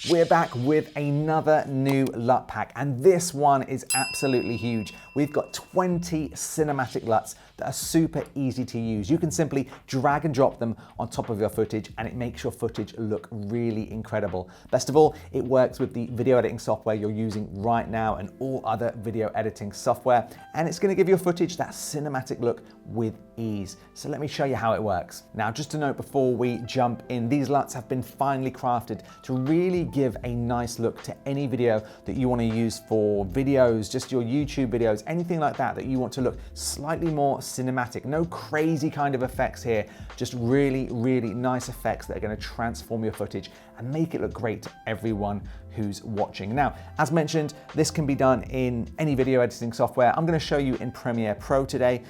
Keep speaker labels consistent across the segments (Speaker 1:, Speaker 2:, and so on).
Speaker 1: We're back with another new LUT pack, and this one is absolutely huge. We've got 20 cinematic LUTs that are super easy to use. You can simply drag and drop them on top of your footage and it makes your footage look really incredible. Best of all, it works with the video editing software you're using right now and all other video editing software, and it's going to give your footage that cinematic look with ease. So let me show you how it works. Now, just to note before we jump in, these LUTs have been finely crafted to really give a nice look to any video that you want to use for videos, just your YouTube videos, anything like that that you want to look slightly more cinematic. No crazy kind of effects here, just really, really nice effects that are going to transform your footage and make it look great to everyone who's watching. Now, as mentioned, this can be done in any video editing software. I'm going to show you in Premiere Pro today.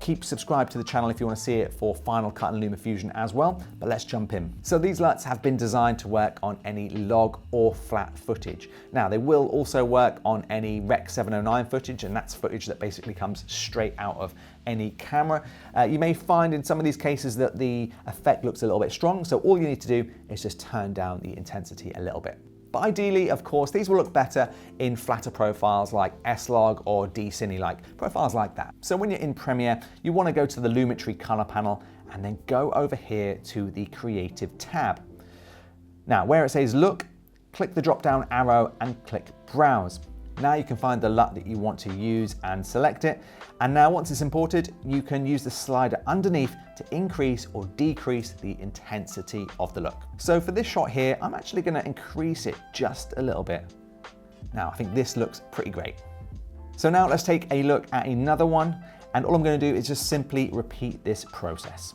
Speaker 1: Keep subscribed to the channel if you want to see it for Final Cut and LumaFusion as well, but let's jump in. So these LUTs have been designed to work on any log or flat footage. Now, they will also work on any Rec 709 footage, and that's footage that basically comes straight out of any camera. You may find in some of these cases that the effect looks a little bit strong, so all you need to do is just turn down the intensity a little bit. But ideally, of course, these will look better in flatter profiles like S-Log or D-Cine, like profiles like that. So when you're in Premiere, you want to go to the Lumetri color panel and then go over here to the Creative tab. Now, where it says Look, click the drop-down arrow and click Browse. Now you can find the LUT that you want to use and select it. And now once it's imported, you can use the slider underneath to increase or decrease the intensity of the look. So for this shot here, I'm actually going to increase it just a little bit. Now I think this looks pretty great. So now let's take a look at another one. And all I'm going to do is just simply repeat this process.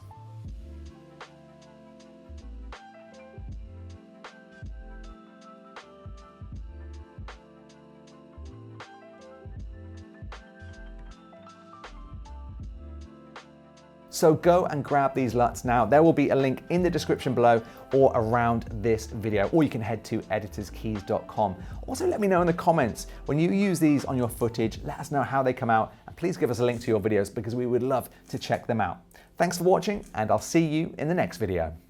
Speaker 1: So go and grab these LUTs now. There will be a link in the description below or around this video, or you can head to editorskeys.com. Also, let me know in the comments, when you use these on your footage, let us know how they come out, and please give us a link to your videos because we would love to check them out. Thanks for watching, and I'll see you in the next video.